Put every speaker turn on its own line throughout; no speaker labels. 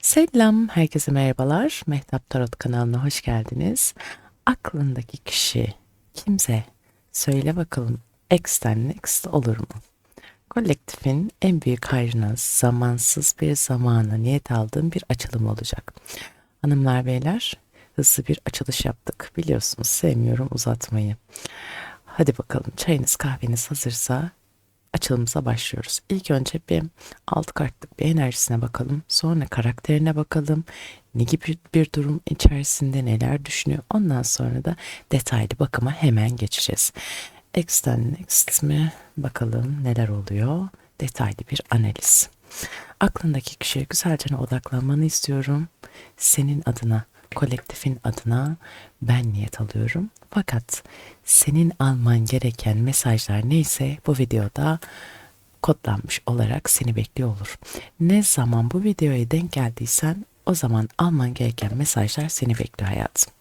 Selam, herkese merhabalar. Mehtap Tarot kanalına hoş geldiniz. Aklındaki kişi kimse? Söyle bakalım, X'ten next olur mu? Kolektifin en büyük hayrına zamansız bir zamana niyet aldığım bir açılım olacak. Hanımlar beyler, hızlı bir açılış yaptık. Biliyorsunuz sevmiyorum uzatmayı. Hadi bakalım, çayınız kahveniz hazırsa açılımıza başlıyoruz. İlk önce bir 6 kartlık bir enerjisine bakalım. Sonra karakterine bakalım. Ne gibi bir durum içerisinde neler düşünüyor. Ondan sonra da detaylı bakıma hemen geçeceğiz. X'ten next mi? Bakalım neler oluyor. Detaylı bir analiz. Aklındaki kişiye güzelce odaklanmanı istiyorum. Senin adına, kolektifin adına ben niyet alıyorum. Fakat senin alman gereken mesajlar neyse bu videoda kodlanmış olarak seni bekliyor olur. Ne zaman bu videoya denk geldiysen o zaman alman gereken mesajlar seni bekliyor hayatım.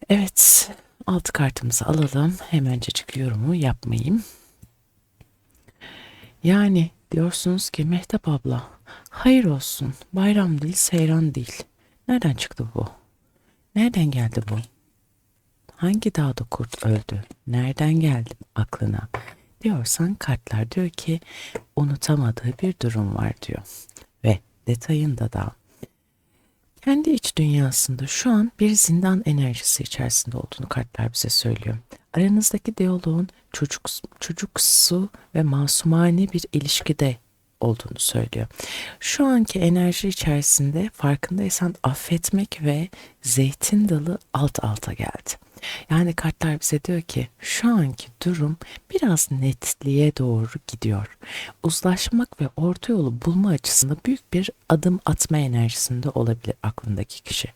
Evet, 6 kartımızı alalım. Hemencecik yorumu yapmayayım. Yani diyorsunuz ki Mehtap abla, hayır olsun, bayram değil, seyran değil. Nereden çıktı bu? Nereden geldi bu? Hangi dağda kurt öldü? Nereden geldi aklına? Diyorsan kartlar diyor ki unutamadığı bir durum var diyor. Ve detayında da kendi iç dünyasında şu an bir zindan enerjisi içerisinde olduğunu kartlar bize söylüyor. Aranızdaki diyaloğun çocuksu ve masumane bir ilişkide olduğunu söylüyor. Şu anki enerji içerisinde farkındaysan affetmek ve zeytin dalı alt alta geldi. Yani kartlar bize diyor ki şu anki durum biraz netliğe doğru gidiyor. Uzlaşmak ve orta yolu bulma açısında büyük bir adım atma enerjisinde olabilir aklındaki kişi.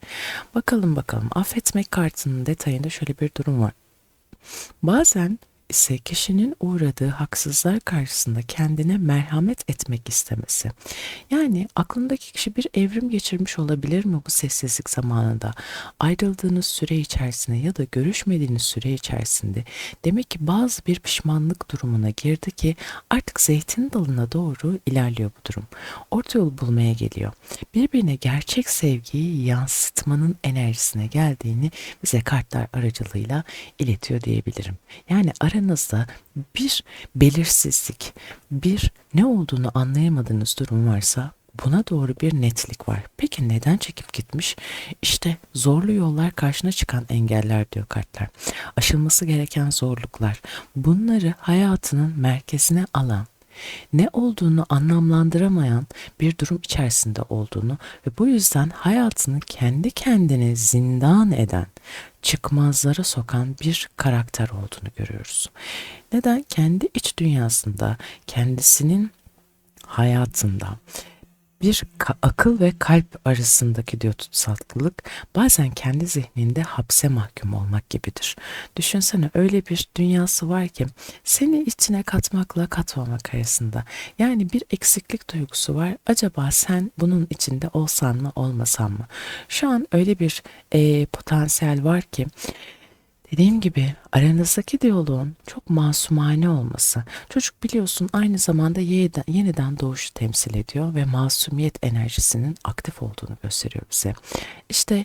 Bakalım affetmek kartının detayında şöyle bir durum var. Bazen ise kişinin uğradığı haksızlıklar karşısında kendine merhamet etmek istemesi. Yani aklındaki kişi bir evrim geçirmiş olabilir mi bu sessizlik zamanında? Ayrıldığınız süre içerisinde ya da görüşmediğiniz süre içerisinde demek ki bazı bir pişmanlık durumuna girdi ki artık zeytin dalına doğru ilerliyor bu durum. Orta yol bulmaya geliyor. Birbirine gerçek sevgiyi yansıtmanın enerjisine geldiğini bize kartlar aracılığıyla iletiyor diyebilirim. Yani aranızda bir belirsizlik, bir ne olduğunu anlayamadığınız durum varsa buna doğru bir netlik var. Peki neden çekip gitmiş? İşte zorlu yollar, karşına çıkan engeller diyor kartlar. Aşılması gereken zorluklar. Bunları hayatının merkezine alan, ne olduğunu anlamlandıramayan bir durum içerisinde olduğunu ve bu yüzden hayatını kendi kendine zindan eden, çıkmazlara sokan bir karakter olduğunu görüyoruz. Neden? Kendi iç dünyasında, kendisinin hayatında bir akıl ve kalp arasındaki diyor tutsaklık bazen kendi zihninde hapse mahkum olmak gibidir. Düşünsene öyle bir dünyası var ki seni içine katmakla katmamak arasında. Yani bir eksiklik duygusu var. Acaba sen bunun içinde olsan mı olmasan mı? Şu an öyle bir potansiyel var ki dediğim gibi aranızdaki diyaloğun çok masumane olması. Çocuk biliyorsun aynı zamanda yeniden doğuşu temsil ediyor ve masumiyet enerjisinin aktif olduğunu gösteriyor bize. İşte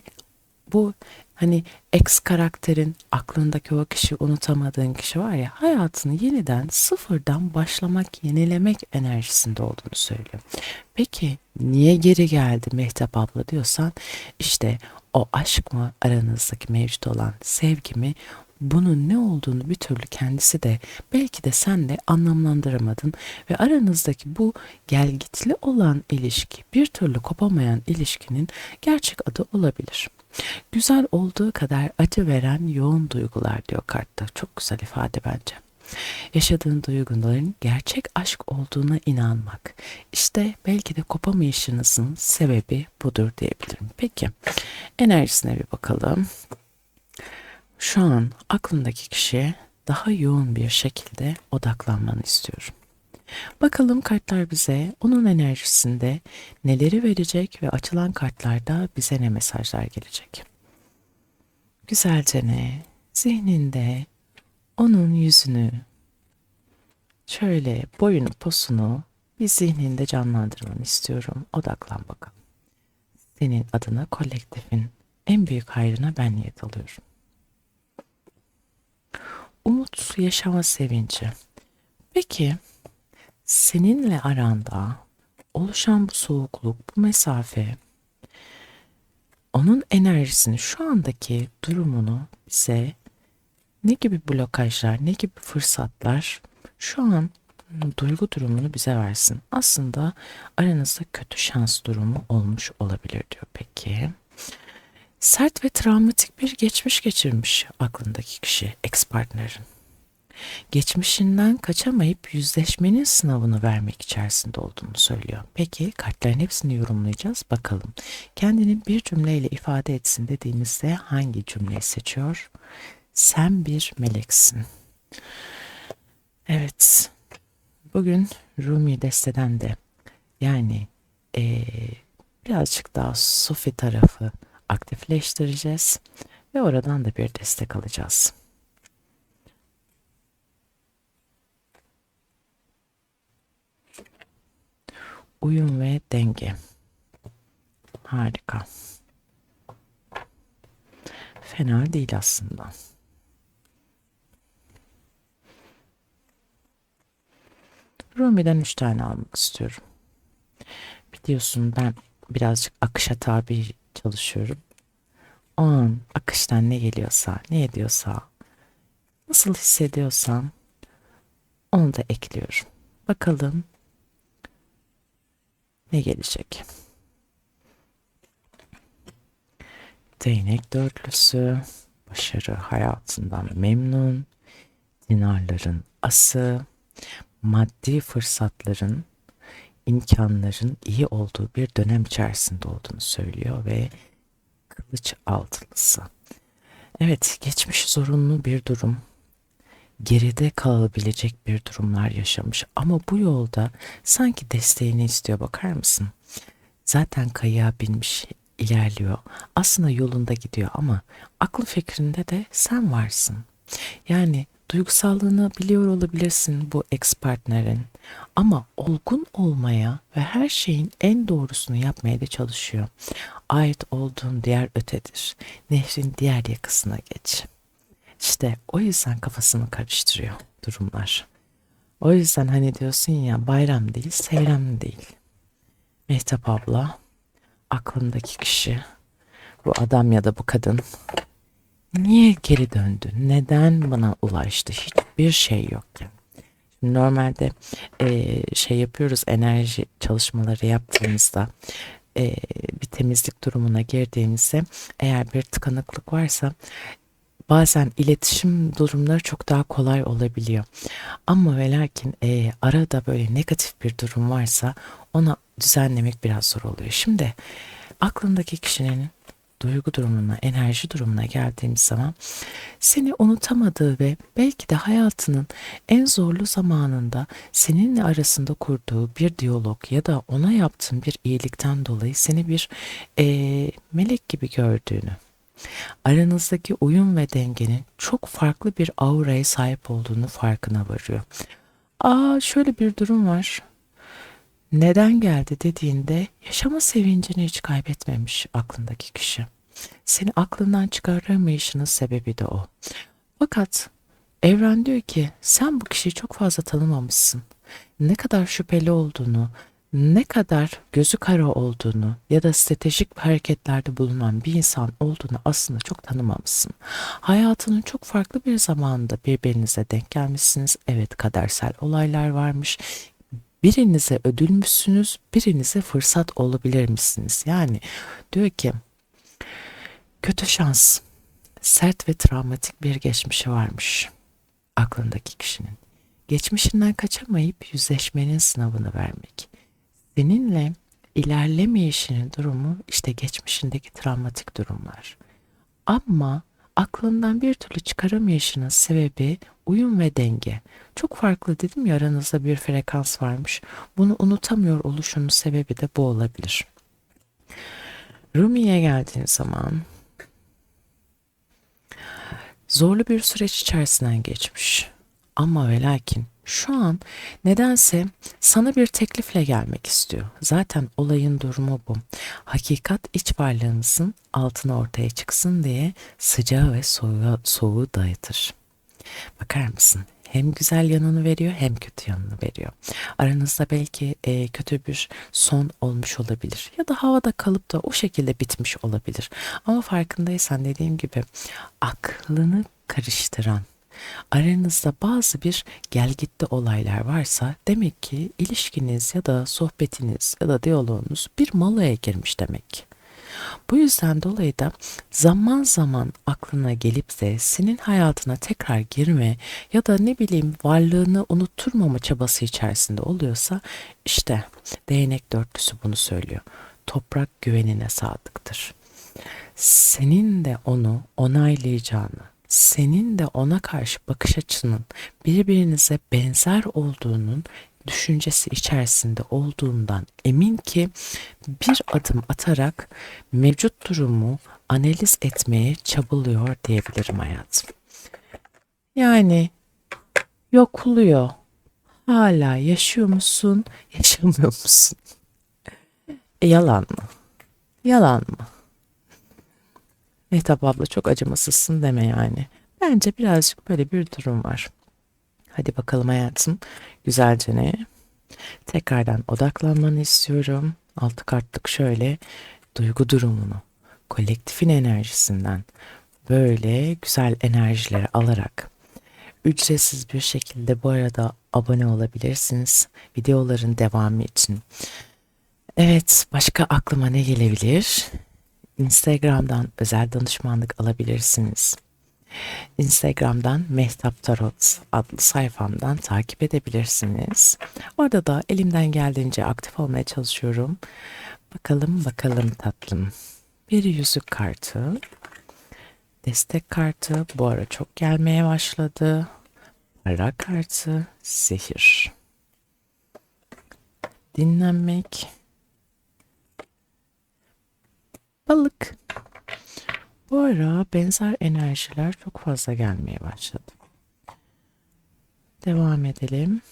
bu hani ex karakterin aklındaki o kişi unutamadığın kişi var ya hayatını yeniden sıfırdan başlamak, yenilemek enerjisinde olduğunu söylüyor. Peki niye geri geldi Mehtap abla diyorsan işte o aşk mı aranızdaki mevcut olan sevgi mi bunun ne olduğunu bir türlü kendisi de belki de sen de anlamlandıramadın ve aranızdaki bu gelgitli olan ilişki bir türlü kopamayan ilişkinin gerçek adı olabilir. Güzel olduğu kadar acı veren yoğun duygular diyor kartta. Çok güzel ifade bence. Yaşadığın duyguların gerçek aşk olduğuna inanmak. İşte belki de kopamayışınızın sebebi budur diyebilirim. Peki enerjisine bir bakalım. Şu an aklındaki kişiye daha yoğun bir şekilde odaklanmanı istiyorum. Bakalım kartlar bize onun enerjisinde neleri verecek ve açılan kartlarda bize ne mesajlar gelecek. Güzelce ne? Zihninde onun yüzünü şöyle boyunu posunu bir zihninde canlandırmanı istiyorum. Odaklan bakalım. Senin adına kolektifin en büyük hayrına ben niyet alıyorum. Umut, yaşama sevinci. Peki seninle aranda oluşan bu soğukluk, bu mesafe, onun enerjisini, şu andaki durumunu bize ne gibi blokajlar, ne gibi fırsatlar şu an duygu durumunu bize versin. Aslında aranızda kötü şans durumu olmuş olabilir diyor. Peki. Sert ve travmatik bir geçmiş geçirmiş aklındaki kişi, ex-partnerin. Geçmişinden kaçamayıp yüzleşmenin sınavını vermek içerisinde olduğunu söylüyor. Peki kartların hepsini yorumlayacağız. Bakalım kendini bir cümleyle ifade etsin dediğimizde hangi cümleyi seçiyor? Sen bir meleksin. Evet, bugün Rumi desteden de yani birazcık daha Sufi tarafı aktifleştireceğiz ve oradan da bir destek alacağız. Uyum ve denge. Harika. Fena değil aslında. Rumi'den 3 tane almak istiyorum. Biliyorsun ben birazcık akışa tabi çalışıyorum. O an akıştan ne geliyorsa, ne ediyorsa, nasıl hissediyorsam onu da ekliyorum. Bakalım ne gelecek? Değnek dörtlüsü, başarı, hayatından memnun, dinarların ası, maddi fırsatların, imkanların iyi olduğu bir dönem içerisinde olduğunu söylüyor ve kılıç altılısı. Evet, geçmiş zorunlu bir durum, geride kalabilecek bir durumlar yaşamış ama bu yolda sanki desteğini istiyor, bakar mısın? Zaten kayığa binmiş, ilerliyor. Aslında yolunda gidiyor ama aklı fikrinde de sen varsın. Yani duygusallığını biliyor olabilirsin bu ex partnerin ama olgun olmaya ve her şeyin en doğrusunu yapmaya da çalışıyor. Ait olduğun diğer ötedir. Nehrin diğer yakasına geç. İşte o yüzden kafasını karıştırıyor durumlar. O yüzden hani diyorsun ya, bayram değil, seyran değil. Mehtap abla, aklındaki kişi, bu adam ya da bu kadın niye geri döndü? Neden bana ulaştı? Hiçbir şey yokken. Şimdi normalde şey yapıyoruz, enerji çalışmaları yaptığımızda bir temizlik durumuna girdiğimizde eğer bir tıkanıklık varsa bazen iletişim durumları çok daha kolay olabiliyor. Ama ve lakin arada böyle negatif bir durum varsa onu düzenlemek biraz zor oluyor. Şimdi aklındaki kişinin duygu durumuna, enerji durumuna geldiğimiz zaman seni unutamadığı ve belki de hayatının en zorlu zamanında seninle arasında kurduğu bir diyalog ya da ona yaptığın bir iyilikten dolayı seni bir melek gibi gördüğünü, aranızdaki uyum ve dengenin çok farklı bir auraya sahip olduğunu farkına varıyor. Şöyle bir durum var. Neden geldi dediğinde yaşama sevincini hiç kaybetmemiş aklındaki kişi. Seni aklından çıkaramayışının sebebi de o. Fakat evren diyor ki sen bu kişiyi çok fazla tanımamışsın. Ne kadar şüpheli olduğunu, ne kadar gözü kara olduğunu ya da stratejik hareketlerde bulunan bir insan olduğunu aslında çok tanımamışsın. Hayatının çok farklı bir zamanında birbirinize denk gelmişsiniz. Evet, kadersel olaylar varmış. Birinize ödülmüşsünüz, birinize fırsat olabilir misiniz? Yani diyor ki kötü şans, sert ve travmatik bir geçmişi varmış aklındaki kişinin. Geçmişinden kaçamayıp yüzleşmenin sınavını vermek. Seninle ilerlemeyişinin durumu işte geçmişindeki travmatik durumlar. Ama aklından bir türlü çıkaramayışının sebebi uyum ve denge. Çok farklı dedim ya, aranızda bir frekans varmış. Bunu unutamıyor oluşunun sebebi de bu olabilir. Rumi'ye geldiğin zaman zorlu bir süreç içerisinden geçmiş. Ama ve lakin Şu an nedense sana bir teklifle gelmek istiyor. Zaten olayın durumu bu. Hakikat iç varlığımızın altına ortaya çıksın diye sıcağı ve soğuğu dağıtır. Bakar mısın? Hem güzel yanını veriyor hem kötü yanını veriyor. Aranızda belki kötü bir son olmuş olabilir ya da havada kalıp da o şekilde bitmiş olabilir. Ama farkındaysan dediğim gibi aklını karıştıran, aranızda bazı bir gelgitte olaylar varsa demek ki ilişkiniz ya da sohbetiniz ya da diyaloğunuz bir molaya girmiş demek ki. Bu yüzden dolayı da zaman zaman aklına gelip de senin hayatına tekrar girme ya da ne bileyim varlığını unutturmama çabası içerisinde oluyorsa işte değnek dörtlüsü bunu söylüyor. Toprak güvenine sadıktır. Senin de onu onaylayacağını, senin de ona karşı bakış açının birbirinize benzer olduğunun düşüncesi içerisinde olduğundan emin ki bir adım atarak mevcut durumu analiz etmeye çabalıyor diyebilirim hayatım. Yani yokluyor. Hala yaşıyor musun, yaşamıyor musun? Yalan mı? Yalan mı? Mehtap abla çok acımasızsın deme yani. Bence birazcık böyle bir durum var. Hadi bakalım hayatım. Güzelce ne? Tekrardan odaklanmanı istiyorum. Altı kartlık şöyle duygu durumunu, kolektifin enerjisinden böyle güzel enerjileri alarak ücretsiz bir şekilde bu arada abone olabilirsiniz videoların devamı için. Evet, başka aklıma ne gelebilir? Instagram'dan özel danışmanlık alabilirsiniz. Instagram'dan Mehtap Tarot adlı sayfamdan takip edebilirsiniz. Orada da elimden geldiğince aktif olmaya çalışıyorum. Bakalım bakalım tatlım. Bir yüzük kartı, destek kartı bu ara çok gelmeye başladı. Para kartı, zehir. Dinlenmek, balık. Bu ara benzer enerjiler çok fazla gelmeye başladı. Devam edelim.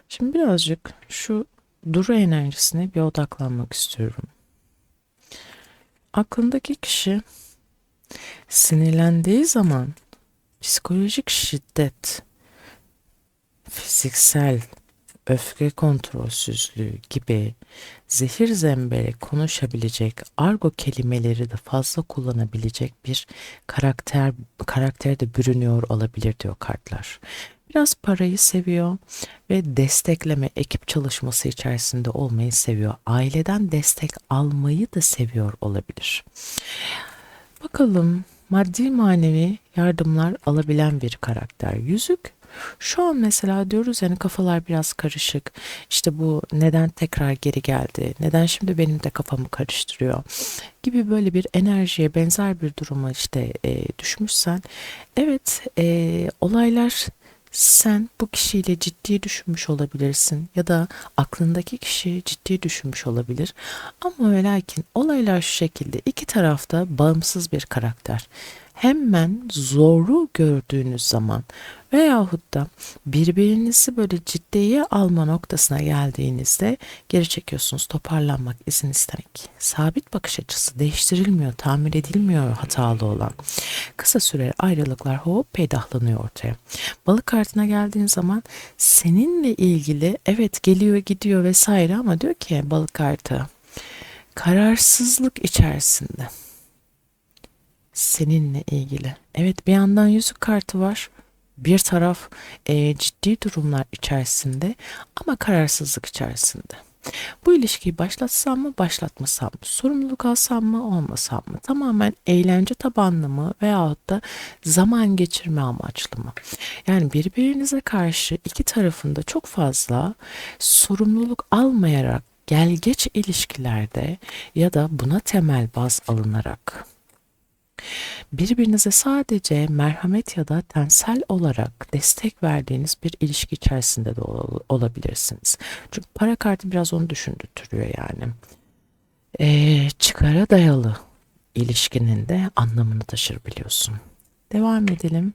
Şimdi birazcık şu duru enerjisine bir odaklanmak istiyorum. Aklındaki kişi sinirlendiği zaman psikolojik şiddet, fiziksel öfke kontrolsüzlüğü gibi zehir zembere konuşabilecek, argo kelimeleri de fazla kullanabilecek bir karakterde bürünüyor olabilir diyor kartlar. Biraz parayı seviyor ve destekleme, ekip çalışması içerisinde olmayı seviyor. Aileden destek almayı da seviyor olabilir. Bakalım maddi manevi yardımlar alabilen bir karakter. Yüzük şu an mesela diyoruz yani kafalar biraz karışık. İşte bu neden tekrar geri geldi? Neden şimdi benim de kafamı karıştırıyor? Gibi böyle bir enerjiye benzer bir duruma işte düşmüşsen evet olaylar sen bu kişiyle ciddi düşünmüş olabilirsin ya da aklındaki kişi ciddi düşünmüş olabilir. Ama ve lakin olaylar şu şekilde iki tarafta bağımsız bir karakter. Hemen zoru gördüğünüz zaman veyahut da birbirinizi böyle ciddiye alma noktasına geldiğinizde geri çekiyorsunuz. Toparlanmak, izin istemek. Sabit bakış açısı değiştirilmiyor, tamir edilmiyor hatalı olan. Kısa süreli ayrılıklar hop peydahlanıyor ortaya. Balık kartına geldiğin zaman seninle ilgili evet geliyor gidiyor vesaire ama diyor ki balık kartı kararsızlık içerisinde seninle ilgili. Evet bir yandan yüzük kartı var. Bir taraf ciddi durumlar içerisinde ama kararsızlık içerisinde. Bu ilişkiyi başlatsam mı, başlatmasam mı? Sorumluluk alsam mı, olmasam mı? Tamamen eğlence tabanlı mı veyahut da zaman geçirme amaçlı mı? Yani birbirinize karşı iki tarafında çok fazla sorumluluk almayarak gel geç ilişkilerde ya da buna temel baz alınarak birbirinize sadece merhamet ya da tensel olarak destek verdiğiniz bir ilişki içerisinde de olabilirsiniz. Çünkü para kartı biraz onu düşündürtüyor yani. Çıkara dayalı ilişkinin de anlamını taşır biliyorsun. Devam edelim.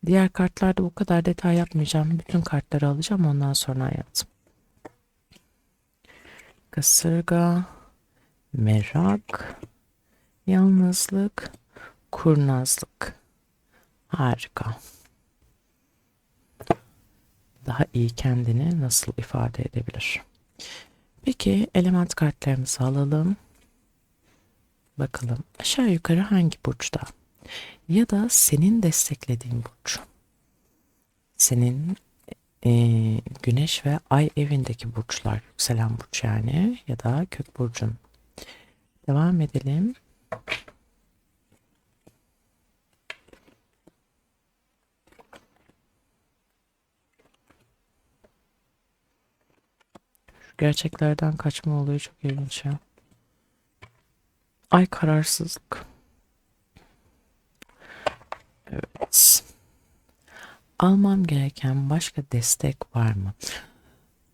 Diğer kartlarda bu kadar detay yapmayacağım. Bütün kartları alacağım ondan sonra hayatım. Kasırga, merak, yalnızlık, kurnazlık. Harika. Daha iyi kendini nasıl ifade edebilir? Peki element kartlarımızı alalım. Bakalım aşağı yukarı hangi burçta? Ya da senin desteklediğin burç. Senin güneş ve ay evindeki burçlar. Yükselen burç yani ya da kök burcun. Devam edelim. Şu gerçeklerden kaçma olayı çok ilginç ya. Ay kararsızlık. Evet. Almam gereken başka destek var mı?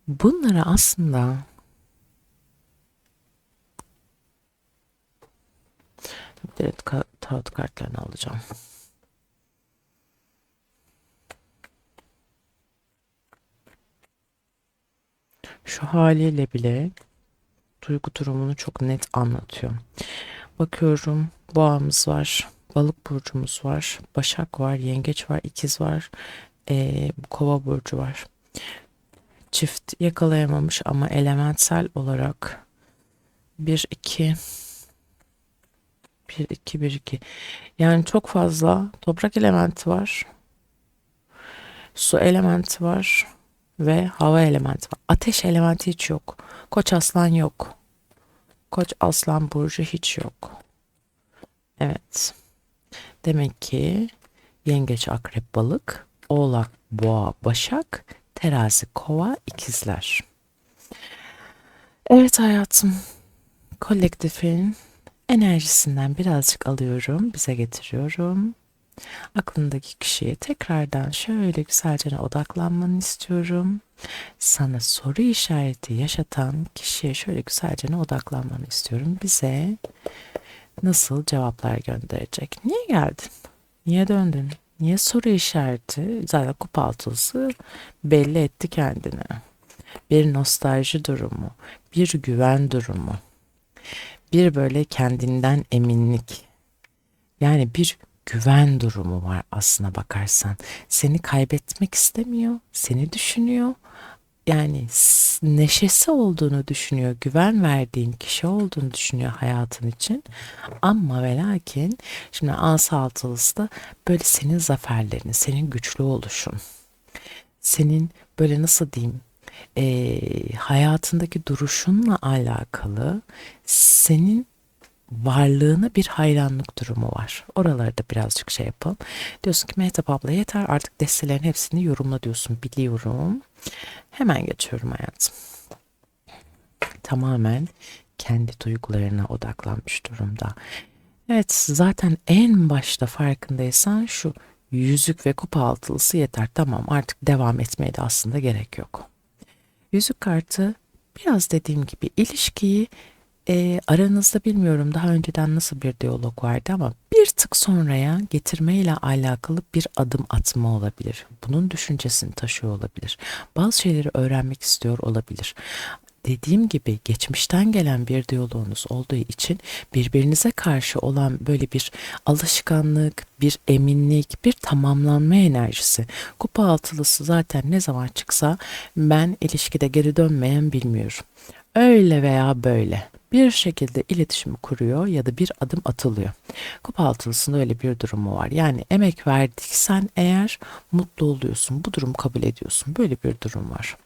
Bunları aslında direkt tarot kartlarını alacağım. Şu haliyle bile duygu durumunu çok net anlatıyor. Bakıyorum boğamız var, balık burcumuz var, başak var, yengeç var, ikiz var, kova burcu var. Çift yakalayamamış ama elementsel olarak 1-2 1-2 yani çok fazla toprak elementi var, su elementi var ve hava elementi var. Ateş elementi hiç yok. Koç aslan yok. Koç aslan burcu hiç yok. Evet. Demek ki yengeç, akrep, balık, oğlak, boğa, başak, terazi, kova, ikizler. Evet hayatım. Kolektifin enerjisinden birazcık alıyorum, bize getiriyorum. Aklındaki kişiye tekrardan şöyle güzelce odaklanmanı istiyorum. Sana soru işareti yaşatan kişiye şöyle güzelce odaklanmanı istiyorum. Bize nasıl cevaplar gönderecek? Niye geldin? Niye döndün? Niye soru işareti? Zaten kupa altılısı belli etti kendini. Bir nostalji durumu, bir güven durumu, bir böyle kendinden eminlik. Yani bir güven durumu var aslına bakarsan. Seni kaybetmek istemiyor, seni düşünüyor. Yani neşesi olduğunu düşünüyor, güven verdiğin kişi olduğunu düşünüyor hayatın için. Ama ve lakin şimdi asa altılısı da böyle senin zaferlerini, senin güçlü oluşun, senin böyle nasıl diyeyim, hayatındaki duruşunla alakalı senin varlığına bir hayranlık durumu var. Oraları da birazcık şey yapalım. Diyorsun ki Mehtap abla yeter artık destelerin hepsini yorumla diyorsun. Biliyorum. Hemen geçiyorum hayatım. Tamamen kendi duygularına odaklanmış durumda. Evet zaten en başta farkındaysan şu yüzük ve kupa altılısı yeter. Tamam artık devam etmeye de aslında gerek yok. Yüzük kartı biraz dediğim gibi ilişkiyi aranızda bilmiyorum daha önceden nasıl bir diyalog vardı ama bir tık sonraya getirmeyle alakalı bir adım atma olabilir. Bunun düşüncesini taşıyor olabilir. Bazı şeyleri öğrenmek istiyor olabilir. Dediğim gibi geçmişten gelen bir diyaloğunuz olduğu için birbirinize karşı olan böyle bir alışkanlık, bir eminlik, bir tamamlanma enerjisi. Kupa altılısı zaten ne zaman çıksa ben ilişkide geri dönmeyen bilmiyorum. Öyle veya böyle bir şekilde iletişim kuruyor ya da bir adım atılıyor. Kupa altılısında öyle bir durumu var. Yani emek verdiysen eğer mutlu oluyorsun. Bu durumu kabul ediyorsun. Böyle bir durum var.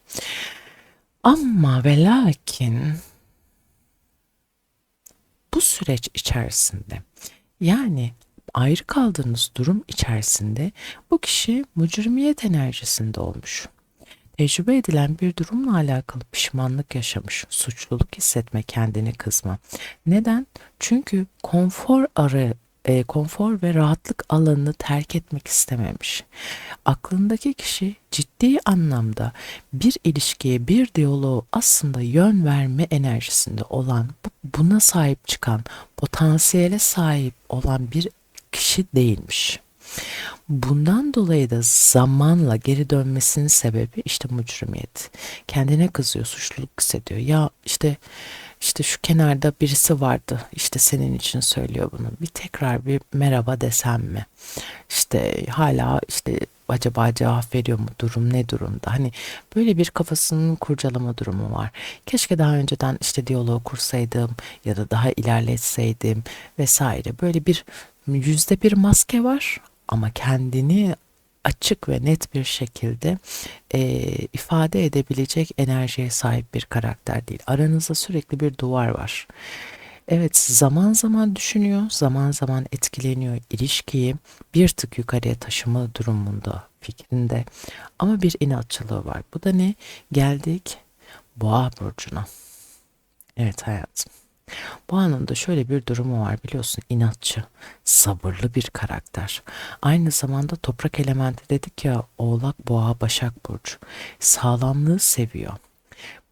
Ama ve lakin bu süreç içerisinde yani ayrı kaldığınız durum içerisinde bu kişi mücrimiyet enerjisinde olmuş. Tecrübe edilen bir durumla alakalı pişmanlık yaşamış, suçluluk hissetme, kendini kızma. Neden? Çünkü konfor konfor ve rahatlık alanını terk etmek istememiş. Aklındaki kişi ciddi anlamda bir ilişkiye, bir diyaloğu aslında yön verme enerjisinde olan, buna sahip çıkan, potansiyele sahip olan bir kişi değilmiş. Bundan dolayı da zamanla geri dönmesinin sebebi işte mücrimiyet. Kendine kızıyor, suçluluk hissediyor. Ya işte şu kenarda birisi vardı. İşte senin için söylüyor bunu. Bir tekrar bir merhaba desem mi? İşte hala işte acaba cevap veriyor mu? Durum ne durumda? Hani böyle bir kafasının kurcalama durumu var. Keşke daha önceden işte diyalog kursaydım ya da daha ilerletseydim vesaire. Böyle bir %1 maske var ama kendini açık ve net bir şekilde ifade edebilecek enerjiye sahip bir karakter değil. Aranızda sürekli bir duvar var. Evet, zaman zaman düşünüyor, zaman zaman etkileniyor, ilişkiyi bir tık yukarıya taşıma durumunda, fikrinde. Ama bir inatçılığı var. Bu da ne? Geldik Boğa burcuna. Evet hayatım. Boğa'nın da şöyle bir durumu var biliyorsun, inatçı, sabırlı bir karakter. Aynı zamanda toprak elementi dedik ya, Oğlak, Boğa, Başak Burcu. Sağlamlığı seviyor.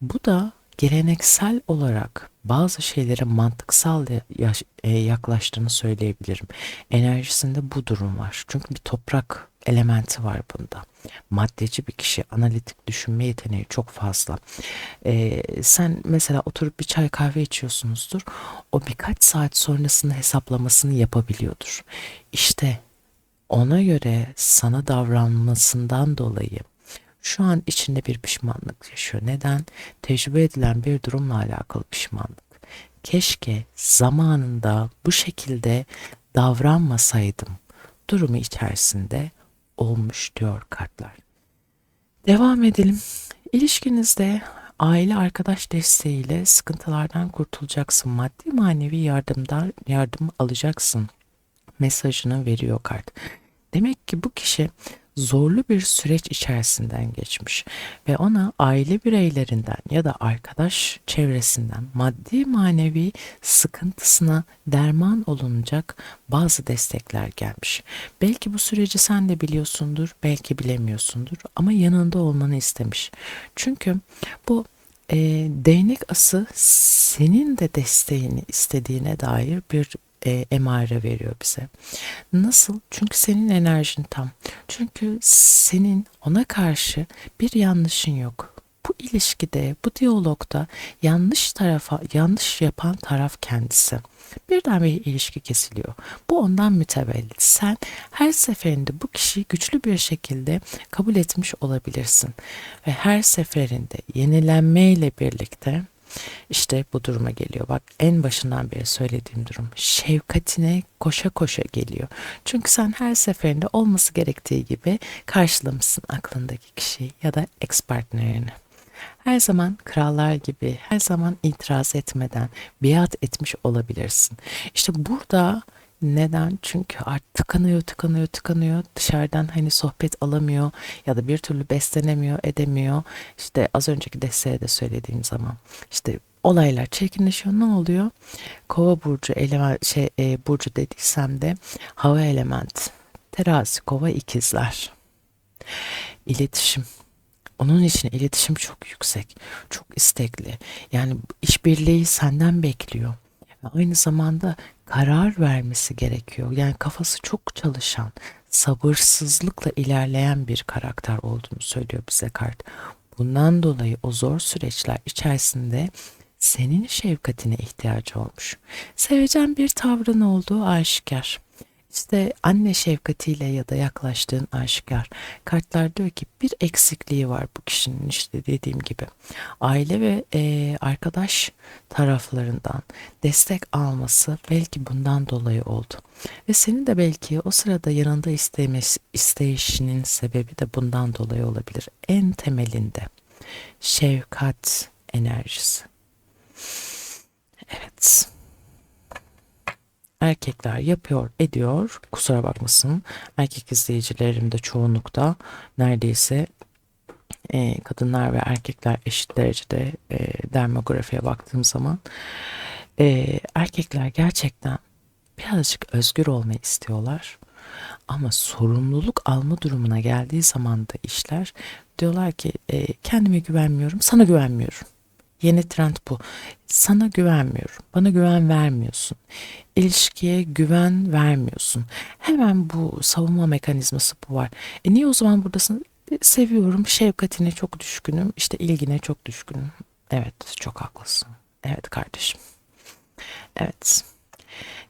Bu da geleneksel olarak bazı şeylere mantıksal yaklaştığını söyleyebilirim. Enerjisinde bu durum var. Çünkü bir toprak elementi var bunda. Maddeci bir kişi, analitik düşünme yeteneği çok fazla. Sen mesela oturup bir çay kahve içiyorsunuzdur. O birkaç saat sonrasında hesaplamasını yapabiliyordur. İşte ona göre sana davranmasından dolayı şu an içinde bir pişmanlık yaşıyor. Neden? Tecrübe edilen bir durumla alakalı pişmanlık. Keşke zamanında bu şekilde davranmasaydım durumu içerisinde olmuş diyor kartlar. Devam edelim. İlişkinizde aile arkadaş desteğiyle sıkıntılardan kurtulacaksın. Maddi manevi yardım alacaksın mesajını veriyor kart. Demek ki bu kişi zorlu bir süreç içerisinden geçmiş ve ona aile bireylerinden ya da arkadaş çevresinden maddi manevi sıkıntısına derman olunacak bazı destekler gelmiş. Belki bu süreci sen de biliyorsundur, belki bilemiyorsundur ama yanında olmanı istemiş. Çünkü bu değnek ası senin de desteğini istediğine dair bir emare veriyor bize. Nasıl? Çünkü senin enerjin tam. Çünkü senin ona karşı bir yanlışın yok. Bu ilişkide, bu diyalogda yanlış yapan taraf kendisi. Birden bir ilişki kesiliyor. Bu ondan mütevellit. Sen her seferinde bu kişiyi güçlü bir şekilde kabul etmiş olabilirsin. Ve her seferinde yenilenmeyle birlikte işte bu duruma geliyor. Bak en başından beri söylediğim durum. Şefkatine koşa koşa geliyor. Çünkü sen her seferinde olması gerektiği gibi karşılamışsın aklındaki kişiyi ya da ex partnerini. Her zaman krallar gibi, her zaman itiraz etmeden biat etmiş olabilirsin. İşte burada neden? Çünkü artık tıkanıyor. Dışarıdan hani sohbet alamıyor ya da bir türlü beslenemiyor, edemiyor. İşte az önceki desteğe de söylediğim zaman işte olaylar çirkinleşiyor. Ne oluyor? Kova burcu burcu dediysem de hava element. Terazi, kova, ikizler. İletişim. Onun için iletişim çok yüksek, çok istekli. Yani işbirliği senden bekliyor. Ve aynı zamanda karar vermesi gerekiyor. Yani kafası çok çalışan, sabırsızlıkla ilerleyen bir karakter olduğunu söylüyor bize kart. Bundan dolayı o zor süreçler içerisinde senin şefkatine ihtiyacı olmuş. Sevecen bir tavrın olduğu aşikar. İşte anne şefkatiyle ya da yaklaştığın aşikar. Kartlar diyor ki bir eksikliği var bu kişinin, işte dediğim gibi. Aile ve arkadaş taraflarından destek alması belki bundan dolayı oldu. Ve seni de belki o sırada yanında isteyişinin sebebi de bundan dolayı olabilir. En temelinde şefkat enerjisi. Evet. Erkekler yapıyor, ediyor. Kusura bakmasın. Erkek izleyicilerim de çoğunlukta neredeyse kadınlar ve erkekler eşit derecede demografiye baktığım zaman erkekler gerçekten birazcık özgür olmayı istiyorlar. Ama sorumluluk alma durumuna geldiği zaman da işler diyorlar ki kendime güvenmiyorum, sana güvenmiyorum. Yeni trend bu. Sana güvenmiyorum. Bana güven vermiyorsun. İlişkiye güven vermiyorsun. Hemen bu savunma mekanizması bu var. Niye o zaman buradasın? Seviyorum, şefkatine çok düşkünüm, işte ilgine çok düşkünüm. Evet, çok haklısın. Evet kardeşim. Evet.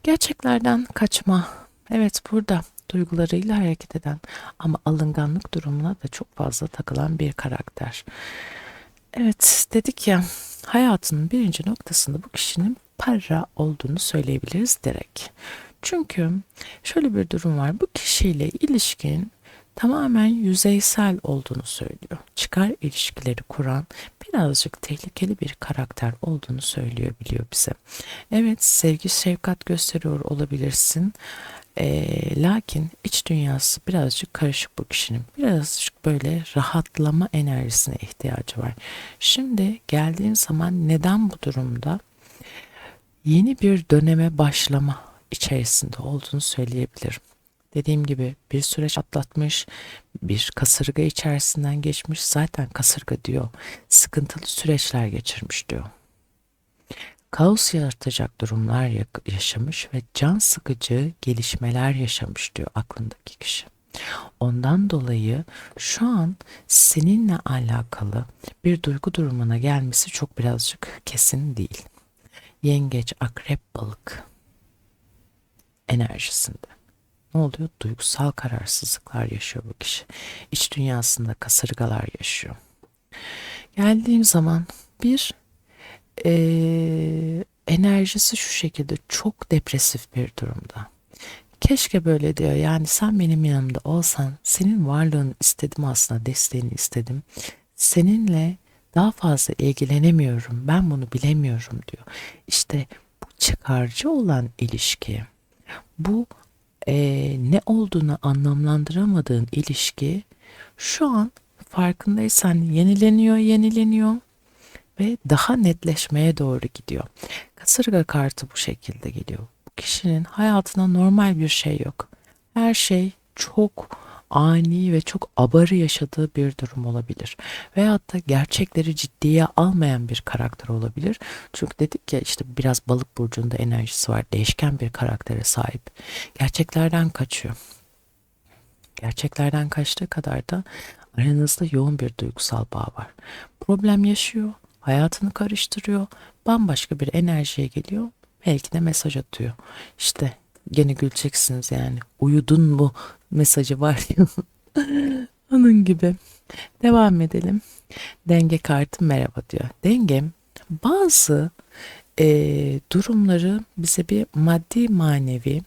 Gerçeklerden kaçma. Evet burada duygularıyla hareket eden ama alınganlık durumuna da çok fazla takılan bir karakter. Evet dedik ya hayatının birinci noktasında bu kişinin para olduğunu söyleyebiliriz direkt. Çünkü şöyle bir durum var. Bu kişiyle ilişkin tamamen yüzeysel olduğunu söylüyor. Çıkar ilişkileri kuran birazcık tehlikeli bir karakter olduğunu söylüyor biliyor bize. Evet sevgi şefkat gösteriyor olabilirsin. Lakin iç dünyası birazcık karışık bu kişinin. Birazcık böyle rahatlama enerjisine ihtiyacı var. Şimdi geldiğim zaman neden bu durumda? Yeni bir döneme başlama içerisinde olduğunu söyleyebilirim. Dediğim gibi bir süreç atlatmış, bir kasırga içerisinden geçmiş. Zaten kasırga diyor, sıkıntılı süreçler geçirmiş diyor. Kaos yaratacak durumlar yaşamış ve can sıkıcı gelişmeler yaşamış diyor aklındaki kişi. Ondan dolayı şu an seninle alakalı bir duygu durumuna gelmesi çok birazcık kesin değil. Yengeç, akrep, balık enerjisinde. Ne oluyor? Duygusal kararsızlıklar yaşıyor bu kişi. İç dünyasında kasırgalar yaşıyor. Geldiğim zaman bir enerjisi şu şekilde çok depresif bir durumda. Keşke böyle diyor yani sen benim yanımda olsan senin varlığını istedim aslında desteğini istedim. Seninle daha fazla ilgilenemiyorum ben bunu bilemiyorum diyor. İşte bu çıkarcı olan ilişki bu ne olduğunu anlamlandıramadığın ilişki şu an farkındaysan yenileniyor ve daha netleşmeye doğru gidiyor. Kasırga kartı bu şekilde geliyor. Bu kişinin hayatına normal bir şey yok. Her şey çok ani ve çok abarı yaşadığı bir durum olabilir. Veyahut da gerçekleri ciddiye almayan bir karakter olabilir. Çünkü dedik ya işte biraz balık burcunda enerjisi var. Değişken bir karaktere sahip. Gerçeklerden kaçıyor. Gerçeklerden kaçtığı kadar da aranızda yoğun bir duygusal bağ var. Problem yaşıyor, hayatını karıştırıyor, bambaşka bir enerjiye geliyor, belki de mesaj atıyor. İşte gene güleceksiniz yani. Uyudun mu mesajı var ya. Onun gibi. Devam edelim. Denge kartı merhaba diyor. Dengem bazı durumları bize bir maddi manevi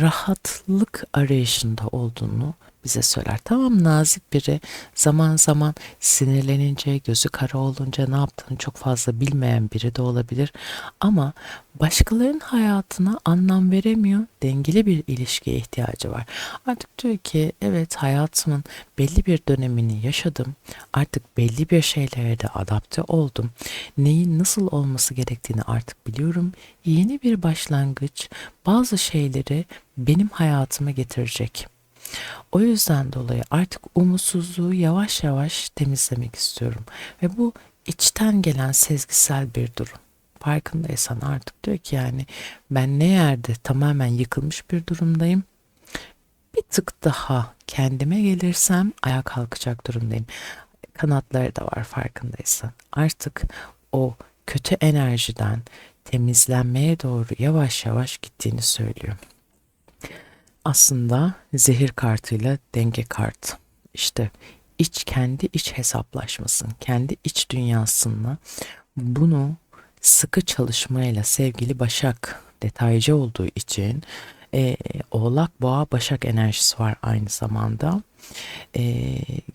rahatlık arayışında olduğunu bize söyler. Tamam nazik biri zaman zaman sinirlenince, gözü kara olunca ne yaptığını çok fazla bilmeyen biri de olabilir. Ama başkalarının hayatına anlam veremiyor. Dengeli bir ilişkiye ihtiyacı var. Artık diyor ki evet hayatımın belli bir dönemini yaşadım. Artık belli bir şeylere de adapte oldum. Neyin nasıl olması gerektiğini artık biliyorum. Yeni bir başlangıç bazı şeyleri benim hayatıma getirecek. O yüzden dolayı artık umutsuzluğu yavaş yavaş temizlemek istiyorum. Ve bu içten gelen sezgisel bir durum. Farkındaysan artık diyor ki yani ben ne yerde tamamen yıkılmış bir durumdayım. Bir tık daha kendime gelirsem ayağa kalkacak durumdayım. Kanatları da var farkındaysan. Artık o kötü enerjiden temizlenmeye doğru yavaş yavaş gittiğini söylüyor. Aslında zehir kartıyla denge kartı. İşte kendi iç hesaplaşmasın, kendi iç dünyasında bunu sıkı çalışmayla sevgili Başak detaycı olduğu için Oğlak Boğa Başak enerjisi var aynı zamanda. E,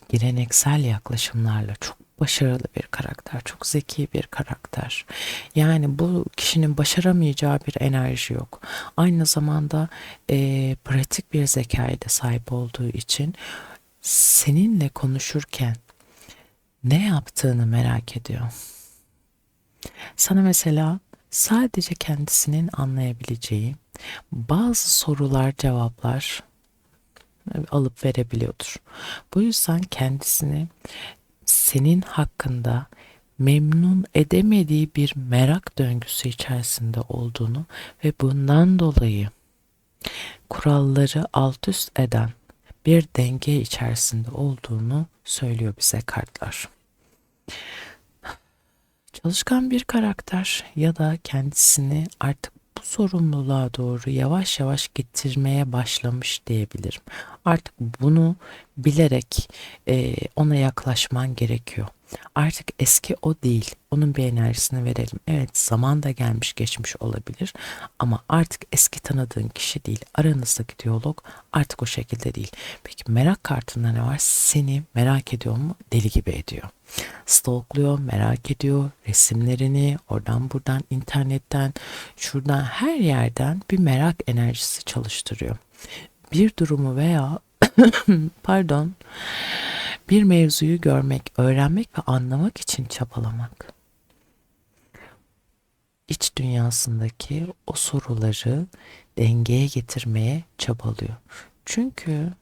Geleneksel yaklaşımlarla çok başarılı bir karakter, çok zeki bir karakter. Yani bu kişinin başaramayacağı bir enerji yok. Aynı zamanda pratik bir zekaya da sahip olduğu için seninle konuşurken ne yaptığını merak ediyor. Sana mesela sadece kendisinin anlayabileceği bazı sorular, cevaplar alıp verebiliyordur. Bu yüzden kendisini senin hakkında memnun edemediği bir merak döngüsü içerisinde olduğunu ve bundan dolayı kuralları alt üst eden bir denge içerisinde olduğunu söylüyor bize kartlar. Çalışkan bir karakter ya da kendisini artık bu sorumluluğa doğru yavaş yavaş getirmeye başlamış diyebilirim. Artık bunu bilerek ona yaklaşman gerekiyor. Artık eski o değil. Onun bir enerjisini verelim. Evet, zaman da gelmiş geçmiş olabilir ama artık eski tanıdığın kişi değil. Aranızdaki diyalog artık o şekilde değil. Peki merak kartında ne var? Seni merak ediyor mu? Deli gibi ediyor. Stalkluyor, merak ediyor, resimlerini oradan buradan, internetten, şuradan, her yerden bir merak enerjisi çalıştırıyor. Bir durumu veya pardon, bir mevzuyu görmek, öğrenmek ve anlamak için çabalamak. İç dünyasındaki o soruları dengeye getirmeye çabalıyor. Çünkü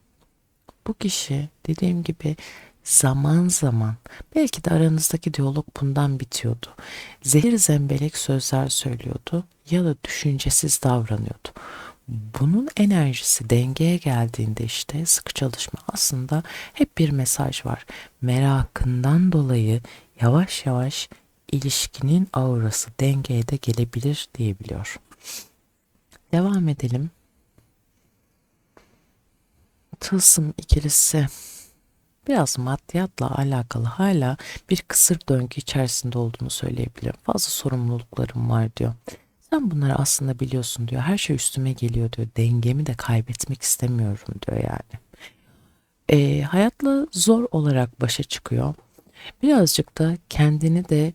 bu kişi dediğim gibi zaman zaman belki de aranızdaki diyalog bundan bitiyordu. Zehir zemberek sözler söylüyordu ya da düşüncesiz davranıyordu. Bunun enerjisi dengeye geldiğinde işte sıkı çalışma aslında hep bir mesaj var. Merakından dolayı yavaş yavaş ilişkinin aurası dengeye de gelebilir diyebiliyor. Devam edelim. Tılsım ikilisi biraz maddiyatla alakalı hala bir kısır döngü içerisinde olduğunu söyleyebilirim. Fazla sorumluluklarım var diyor. Sen bunları aslında biliyorsun diyor. Her şey üstüme geliyor diyor. Dengemi de kaybetmek istemiyorum diyor yani. Hayatla zor olarak başa çıkıyor. Birazcık da kendini de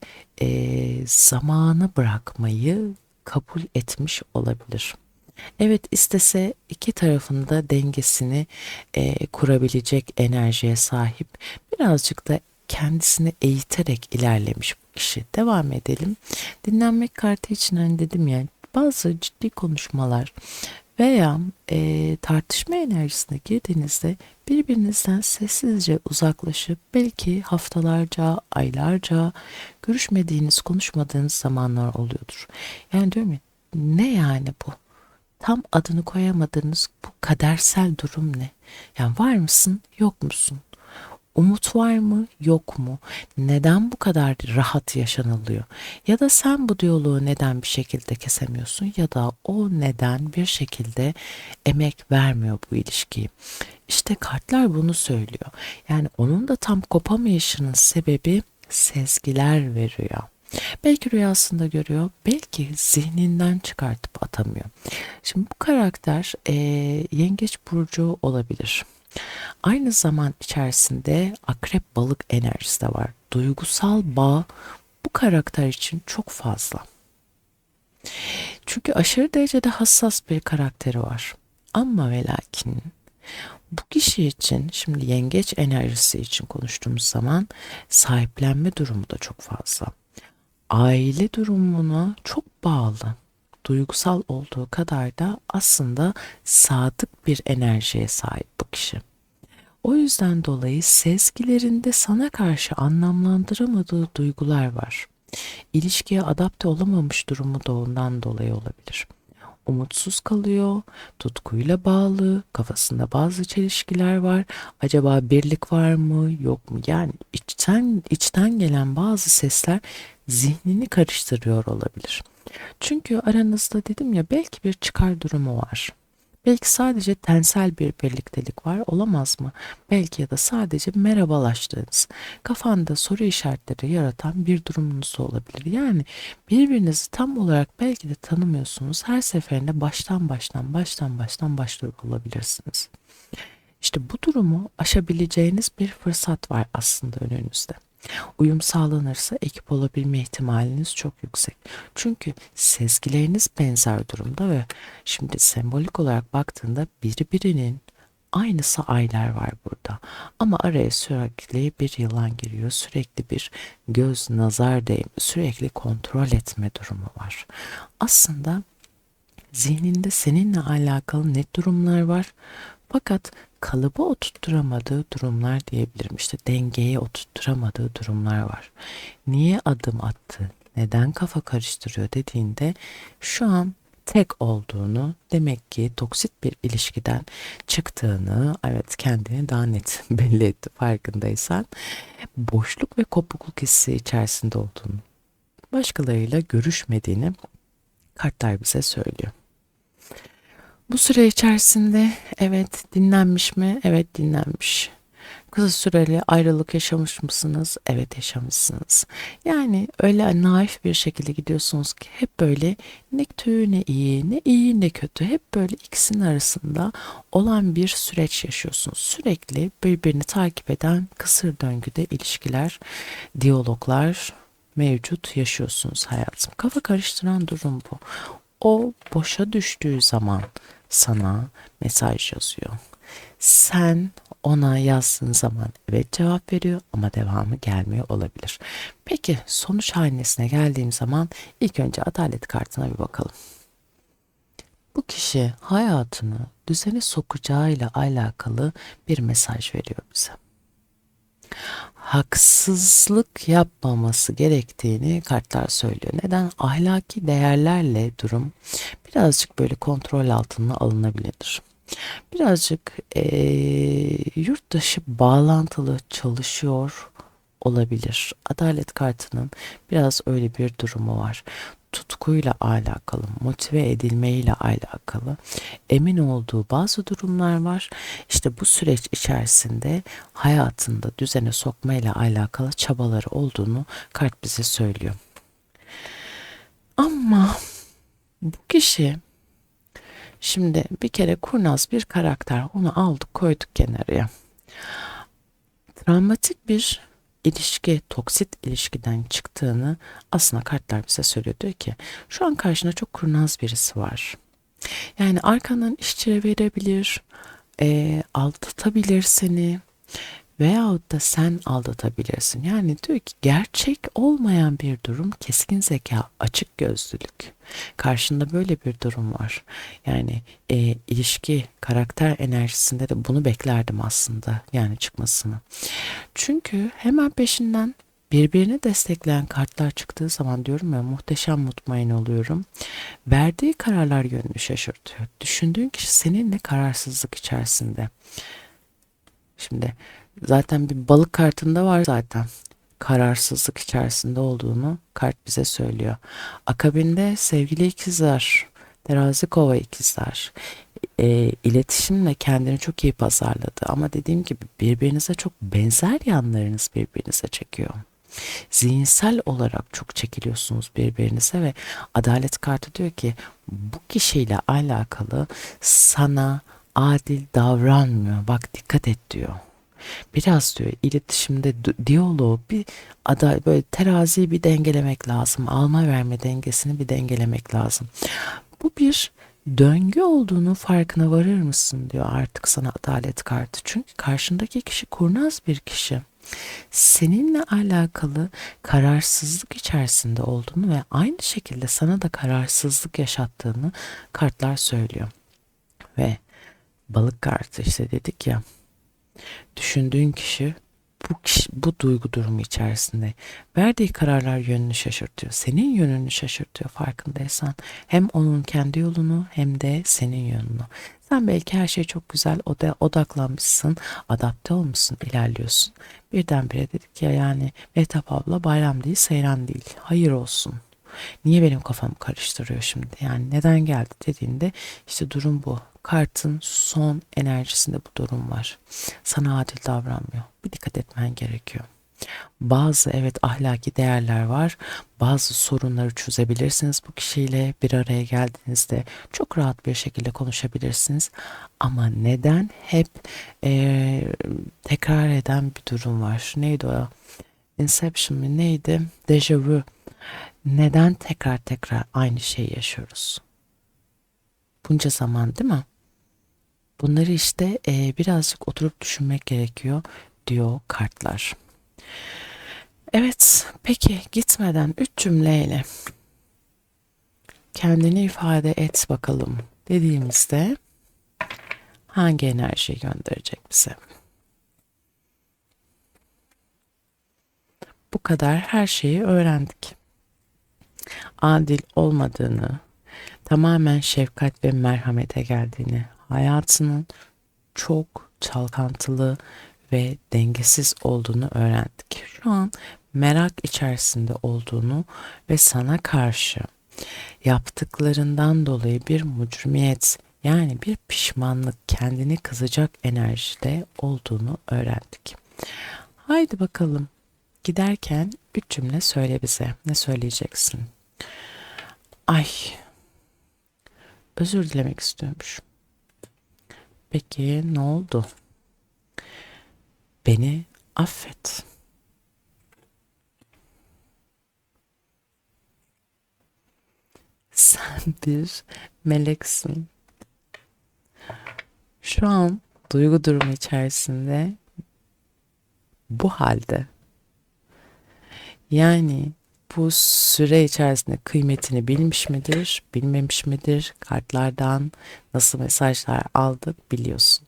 zamana bırakmayı kabul etmiş olabilir. Evet, istese iki tarafında dengesini kurabilecek enerjiye sahip. Birazcık da kendisini eğiterek ilerlemiş bu kişi. Devam edelim. Dinlenmek kartı için hani dedim ya, bazı ciddi konuşmalar veya tartışma enerjisine girdiğinizde birbirinizden sessizce uzaklaşıp belki haftalarca, aylarca görüşmediğiniz, konuşmadığınız zamanlar oluyordur. Yani diyorum ya, ne yani bu? Tam adını koyamadığınız bu kadersel durum ne? Yani var mısın, yok musun? Umut var mı, yok mu? Neden bu kadar rahat yaşanılıyor? Ya da sen bu diyaloğu neden bir şekilde kesemiyorsun ya da o neden bir şekilde emek vermiyor bu ilişkiyi? İşte kartlar bunu söylüyor. Yani onun da tam kopamayışının sebebi sezgiler ve rüya. Belki rüyasında görüyor, belki zihninden çıkartıp atamıyor. Şimdi bu karakter yengeç burcu olabilir. Aynı zaman içerisinde akrep balık enerjisi de var. Duygusal bağ bu karakter için çok fazla. Çünkü aşırı derecede hassas bir karakteri var. Ama ve lakin bu kişi için, şimdi yengeç enerjisi için konuştuğumuz zaman, sahiplenme durumu da çok fazla. Aile durumuna çok bağlı. Duygusal olduğu kadar da aslında sadık bir enerjiye sahip bu kişi. O yüzden dolayı sezgilerinde sana karşı anlamlandıramadığı duygular var. İlişkiye adapte olamamış durumu da ondan dolayı olabilir. Umutsuz kalıyor, tutkuyla bağlı, kafasında bazı çelişkiler var. Acaba birlik var mı, yok mu? Yani içten gelen bazı sesler zihnini karıştırıyor olabilir. Çünkü aranızda dedim ya, belki bir çıkar durumu var. Belki sadece tensel bir birliktelik var, olamaz mı? Belki ya da sadece merhabalaştığınız, kafanda soru işaretleri yaratan bir durumunuz da olabilir. Yani birbirinizi tam olarak belki de tanımıyorsunuz. Her seferinde baştan başlıyor olabilirsiniz. İşte bu durumu aşabileceğiniz bir fırsat var aslında önünüzde. Uyum sağlanırsa ekip olabilme ihtimaliniz çok yüksek. Çünkü sezgileriniz benzer durumda ve şimdi sembolik olarak baktığında biri birinin Aynısı aylar var burada. Ama araya sürekli bir yılan giriyor. Sürekli bir göz nazar değme, sürekli kontrol etme durumu var. Aslında zihninde seninle alakalı net durumlar var. Fakat kalıba oturtturamadığı durumlar diyebilirim. İşte dengeye oturtturamadığı durumlar var. Niye adım attı? Neden kafa karıştırıyor dediğinde şu an tek olduğunu, demek ki toksit bir ilişkiden çıktığını, evet kendini daha net belli etti farkındaysan. Boşluk ve kopukluk hissi içerisinde olduğunu, başkalarıyla görüşmediğini kartlar bize söylüyor. Bu süre içerisinde evet dinlenmiş mi? Evet dinlenmiş. Kısa süreli ayrılık yaşamış mısınız? Evet yaşamışsınız. Yani öyle naif bir şekilde gidiyorsunuz ki hep böyle ne kötü ne iyi, ne iyi ne kötü. Hep böyle ikisinin arasında olan bir süreç yaşıyorsunuz. Sürekli birbirini takip eden kısır döngüde ilişkiler, diyaloglar mevcut yaşıyorsunuz hayatım. Kafa karıştıran durum bu. O boşa düştüğü zaman sana mesaj yazıyor. Sen ona yazdığın zaman evet cevap veriyor ama devamı gelmiyor olabilir. Peki sonuç hanesine geldiğim zaman ilk önce adalet kartına bir bakalım. Bu kişi hayatını düzene sokacağıyla alakalı bir mesaj veriyor bize. Haksızlık yapmaması gerektiğini kartlar söylüyor. Neden? Ahlaki değerlerle durum birazcık böyle kontrol altına alınabilir. Birazcık yurt dışı bağlantılı çalışıyor olabilir. Adalet kartının biraz öyle bir durumu var. Tutkuyla alakalı, motive edilmeyle alakalı emin olduğu bazı durumlar var. İşte bu süreç içerisinde hayatında düzene sokmayla alakalı çabaları olduğunu kart bize söylüyor. Ama bu kişi şimdi bir kere kurnaz bir karakter, onu aldık koyduk kenarıya. Travmatik bir ilişki, toksit ilişkiden çıktığını aslında kartlar bize söylüyor. Diyor ki şu an karşında çok kurnaz birisi var. Yani arkandan iş çevirebilir, aldatabilir seni veyahut da sen aldatabilirsin. Yani diyor ki gerçek olmayan bir durum, keskin zeka, açık gözlülük. Karşında böyle bir durum var. Yani ilişki, karakter enerjisinde de bunu beklerdim aslında yani çıkmasını. Çünkü hemen peşinden birbirini destekleyen kartlar çıktığı zaman diyorum ya muhteşem mutmain oluyorum. Verdiği kararlar yönünü şaşırtıyor. Düşündüğün kişi seninle kararsızlık içerisinde. Şimdi zaten bir balık kartında var zaten. Kararsızlık içerisinde olduğunu kart bize söylüyor. Akabinde sevgili ikizler, terazi kova ikizler, iletişimle kendini çok iyi pazarladı. Ama dediğim gibi birbirinize çok benzer yanlarınız birbirinize çekiyor. Zihinsel olarak çok çekiliyorsunuz birbirinize ve adalet kartı diyor ki bu kişiyle alakalı sana adil davranmıyor. Bak dikkat et diyor. Biraz diyor iletişimde diyaloğu bir böyle teraziyi bir dengelemek lazım. Alma verme dengesini bir dengelemek lazım. Bu bir döngü olduğunu farkına varır mısın diyor artık sana adalet kartı. Çünkü karşındaki kişi kurnaz bir kişi. Seninle alakalı kararsızlık içerisinde olduğunu ve aynı şekilde sana da kararsızlık yaşattığını kartlar söylüyor. Ve balık kartı işte dedik ya, düşündüğün kişi bu duygu durumu içerisinde verdiği kararlar yönünü şaşırtıyor. Senin yönünü şaşırtıyor farkındaysan. Hem onun kendi yolunu hem de senin yönünü. Sen belki her şey çok güzel odaklanmışsın, adapte olmuşsun, ilerliyorsun. Birdenbire dedik ya yani Mehtap abla bayram değil, seyran değil. Hayır olsun. Niye benim kafamı karıştırıyor şimdi? Yani neden geldi dediğinde işte durum bu. Kartın son enerjisinde bu durum var. Sana adil davranmıyor. Bir dikkat etmen gerekiyor. Bazı evet ahlaki değerler var. Bazı sorunları çözebilirsiniz bu kişiyle bir araya geldiğinizde çok rahat bir şekilde konuşabilirsiniz. Ama neden hep tekrar eden bir durum var? Neydi o? Inception mi neydi? Deja vu. Neden tekrar tekrar aynı şeyi yaşıyoruz? Bunca zaman değil mi? Bunları işte birazcık oturup düşünmek gerekiyor diyor kartlar. Evet, peki gitmeden 3 cümleyle kendini ifade et bakalım dediğimizde hangi enerjiyi gönderecek bize? Bu kadar her şeyi öğrendik. Adil olmadığını, tamamen şefkat ve merhamete geldiğini, hayatının çok çalkantılı ve dengesiz olduğunu öğrendik. Şu an merak içerisinde olduğunu ve sana karşı yaptıklarından dolayı bir mucrimiyet, yani bir pişmanlık, kendini kızacak enerjide olduğunu öğrendik. Haydi bakalım, giderken 3 cümle söyle bize. Ne söyleyeceksin? Ay, özür dilemek istiyormuş. Peki ne oldu? Beni affet. Sen bir meleksin. Şu an duygu durumu içerisinde bu halde. Yani bu süre içerisinde kıymetini bilmiş midir, bilmemiş midir? Kartlardan nasıl mesajlar aldık biliyorsun.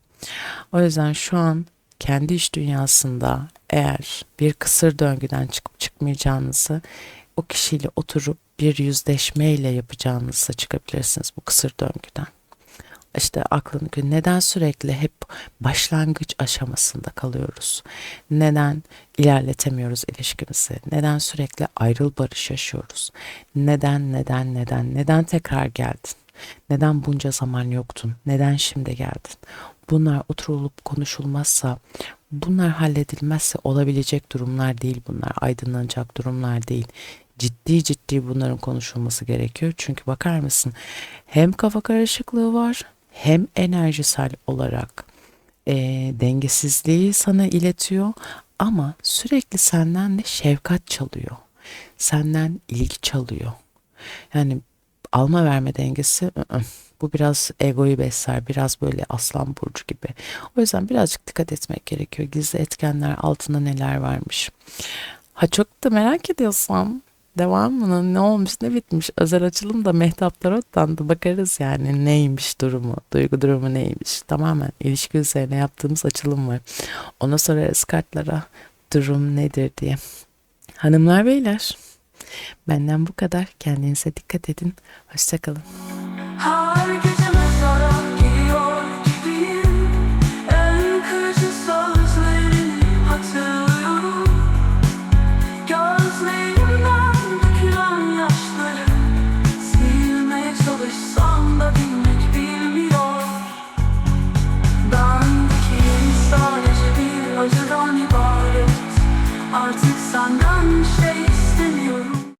O yüzden şu an kendi iç dünyasında eğer bir kısır döngüden çıkıp çıkmayacağınızı, o kişiyle oturup bir yüzleşmeyle yapacağınızı çıkabilirsiniz bu kısır döngüden. İşte aklını neden sürekli hep başlangıç aşamasında kalıyoruz? Neden ilerletemiyoruz ilişkimizi? Neden sürekli ayrıl barış yaşıyoruz? Neden tekrar geldin? Neden bunca zaman yoktun? Neden şimdi geldin? Bunlar oturulup konuşulmazsa, bunlar halledilmezse olabilecek durumlar değil bunlar. Aydınlanacak durumlar değil. Ciddi ciddi bunların konuşulması gerekiyor. Çünkü bakar mısın? Hem kafa karışıklığı var, hem enerjisel olarak dengesizliği sana iletiyor, ama sürekli senden de şefkat çalıyor. Senden ilgi çalıyor. Yani alma verme dengesi bu biraz egoyu besler. Biraz böyle aslan burcu gibi. O yüzden birazcık dikkat etmek gerekiyor. Gizli etkenler altında neler varmış. Ha, çok da merak ediyorsam devamının ne olmuş ne bitmiş, özel açılım da Mehtap Tarot'tan da bakarız yani neymiş durumu, duygu durumu neymiş. Tamamen ilişki üzerine yaptığımız açılım var. Ona sorarız kartlara durum nedir diye. Hanımlar beyler, benden bu kadar. Kendinize dikkat edin. Hoşça kalın.